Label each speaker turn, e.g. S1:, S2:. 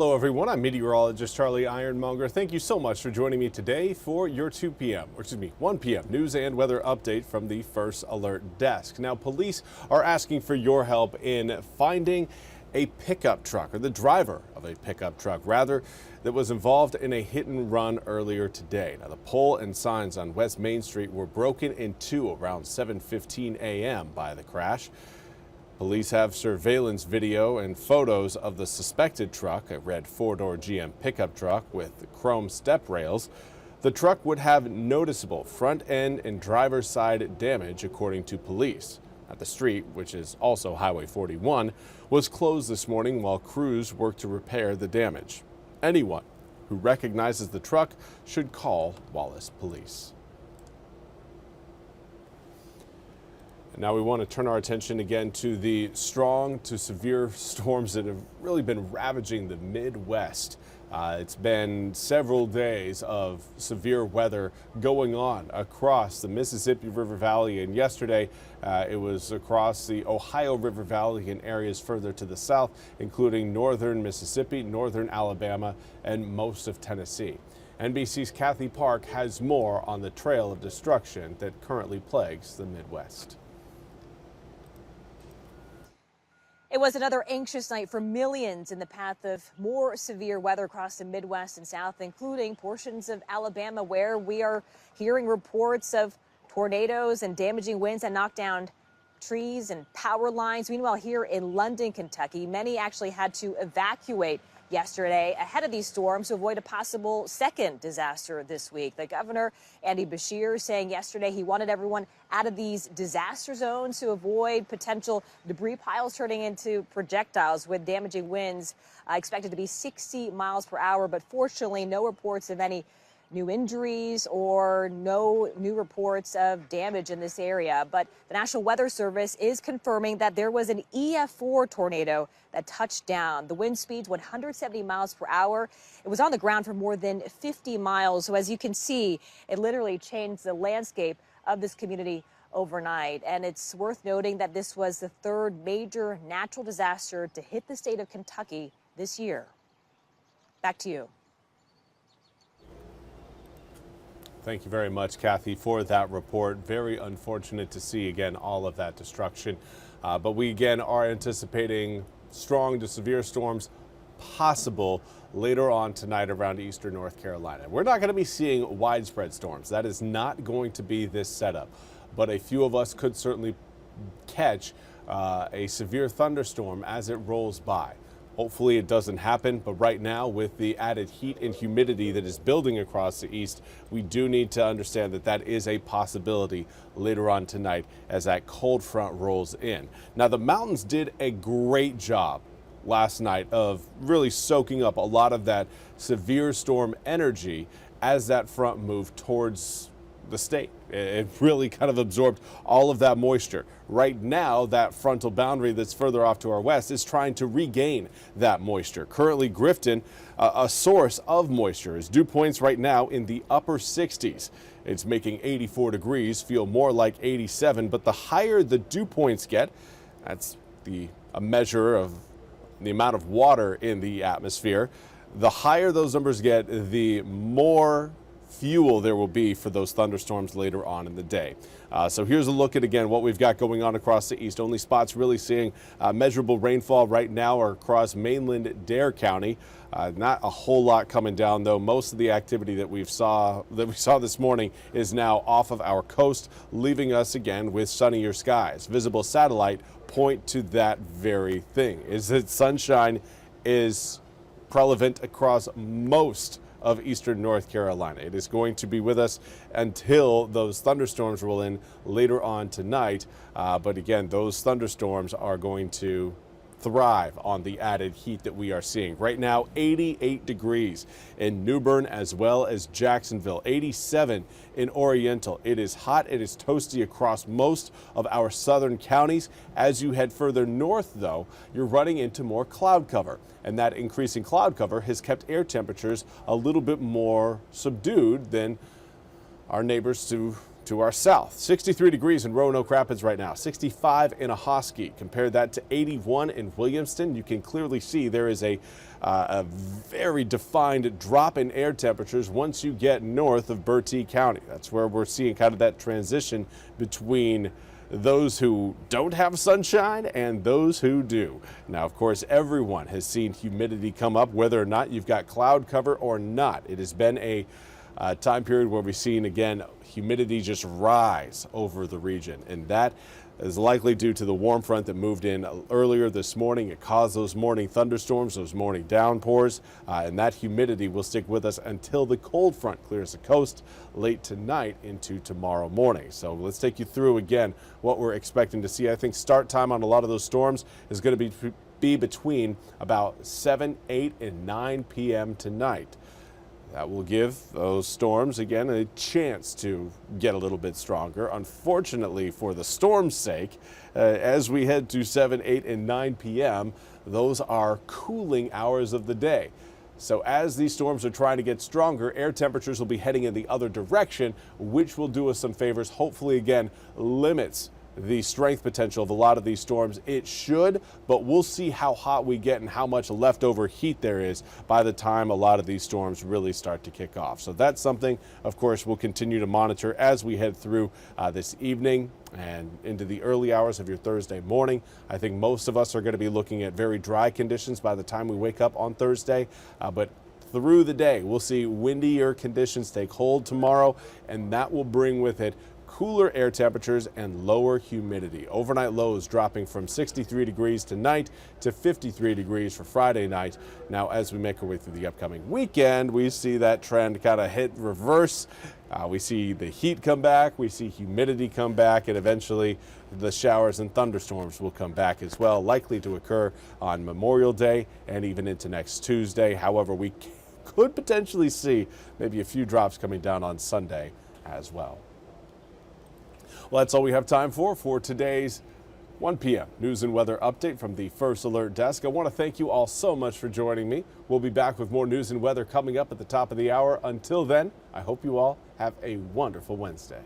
S1: Hello everyone, I'm meteorologist Charlie Ironmonger. Thank you so much for joining me today for your 1 p.m. news and weather update from the First Alert Desk. Now, police are asking for your help in finding a pickup truck, or the driver of a pickup truck, rather, that was involved in a hit and run earlier today. Now, the pole and signs on West Main Street were broken in two around 7:15 a.m. by the crash. Police have surveillance video and photos of the suspected truck, a red four-door GM pickup truck with chrome step rails. The truck would have noticeable front end and driver's side damage, according to police. The street, which is also Highway 41, was closed this morning while crews worked to repair the damage. Anyone who recognizes the truck should call Wallace Police. Now we want to turn our attention again to the strong to severe storms that have really been ravaging the Midwest. It's been several days of severe weather going on across the Mississippi River Valley, and yesterday it was across the Ohio River Valley and areas further to the south, including northern Mississippi, northern Alabama, and most of Tennessee. NBC's Kathy Park has more on the trail of destruction that currently plagues the Midwest.
S2: It was another anxious night for millions in the path of more severe weather across the Midwest and South, including portions of Alabama, where we are hearing reports of tornadoes and damaging winds that knocked down trees and power lines. Meanwhile, here in London, Kentucky, many actually had to evacuate yesterday ahead of these storms to avoid a possible second disaster this week. The governor, Andy Beshear, saying yesterday he wanted everyone out of these disaster zones to avoid potential debris piles turning into projectiles, with damaging winds expected to be 60 miles per hour. But fortunately, no reports of any new injuries or no new reports of damage in this area. But the National Weather Service is confirming that there was an EF4 tornado that touched down. The wind speeds 170 miles per hour. It was on the ground for more than 50 miles. So as you can see, it literally changed the landscape of this community overnight. And it's worth noting that this was the third major natural disaster to hit the state of Kentucky this year. Back to you.
S1: Thank you very much, Kathy, for that report. Very unfortunate to see, again, all of that destruction. But we, again, are anticipating strong to severe storms possible later on tonight around eastern North Carolina. We're not going to be seeing widespread storms. That is not going to be this setup. But a few of us could certainly catch a severe thunderstorm as it rolls by. Hopefully it doesn't happen, but right now, with the added heat and humidity that is building across the east, we do need to understand that that is a possibility later on tonight as that cold front rolls in. Now, the mountains did a great job last night of really soaking up a lot of that severe storm energy as that front moved towards the state. It really kind of absorbed all of that moisture. Right now, that frontal boundary that's further off to our west is trying to regain that moisture. Currently, Grifton, a source of moisture, is dew points right now in the upper 60s. It's making 84 degrees feel more like 87, but the higher the dew points get, that's a measure of the amount of water in the atmosphere, the higher those numbers get, the more fuel there will be for those thunderstorms later on in the day. So here's a look at, again, what we've got going on across the east. Only spots really seeing measurable rainfall right now are across mainland Dare County. Not a whole lot coming down, though. Most of the activity that we saw this morning is now off of our coast, leaving us again with sunnier skies. Visible satellite point to that very thing, is that sunshine is prevalent across most of eastern North Carolina. It is going to be with us until those thunderstorms roll in later on tonight. But again, those thunderstorms are going to thrive on the added heat that we are seeing. Right now, 88 degrees in New Bern as well as Jacksonville, 87 in Oriental. It is hot, it is toasty across most of our southern counties. As you head further north, though, you're running into more cloud cover. And that increasing cloud cover has kept air temperatures a little bit more subdued than our neighbors to to our south. 63 degrees in Roanoke Rapids right now, 65 in Ahoskie. Compare that to 81 in Williamston. You can clearly see there is a very defined drop in air temperatures once you get north of Bertie County. That's where we're seeing kind of that transition between those who don't have sunshine and those who do. Now, of course, everyone has seen humidity come up, whether or not you've got cloud cover or not. It has been a time period where we've seen, again, humidity just rise over the region, and that is likely due to the warm front that moved in earlier this morning. It caused those morning thunderstorms, those morning downpours, and that humidity will stick with us until the cold front clears the coast late tonight into tomorrow morning. So let's take you through again what we're expecting to see. I think start time on a lot of those storms is going to be between about 7, 8, and 9 p.m. tonight. That will give those storms, again, a chance to get a little bit stronger. Unfortunately, for the storm's sake, as we head to 7, 8, and 9 p.m., those are cooling hours of the day. So as these storms are trying to get stronger, air temperatures will be heading in the other direction, which will do us some favors. Hopefully, again, limits the strength potential of a lot of these storms. It should, but we'll see how hot we get and how much leftover heat there is by the time a lot of these storms really start to kick off. So that's something, of course, we'll continue to monitor as we head through this evening and into the early hours of your Thursday morning. I think most of us are going to be looking at very dry conditions by the time we wake up on Thursday, but through the day, we'll see windier conditions take hold tomorrow, and that will bring with it cooler air temperatures and lower humidity. Overnight lows dropping from 63 degrees tonight to 53 degrees for Friday night. Now, as we make our way through the upcoming weekend, we see that trend kind of hit reverse. We see the heat come back, we see humidity come back, and eventually the showers and thunderstorms will come back as well, likely to occur on Memorial Day and even into next Tuesday. However, we could potentially see maybe a few drops coming down on Sunday as well. Well, that's all we have time for today's 1 p.m. news and weather update from the First Alert Desk. I want to thank you all so much for joining me. We'll be back with more news and weather coming up at the top of the hour. Until then, I hope you all have a wonderful Wednesday.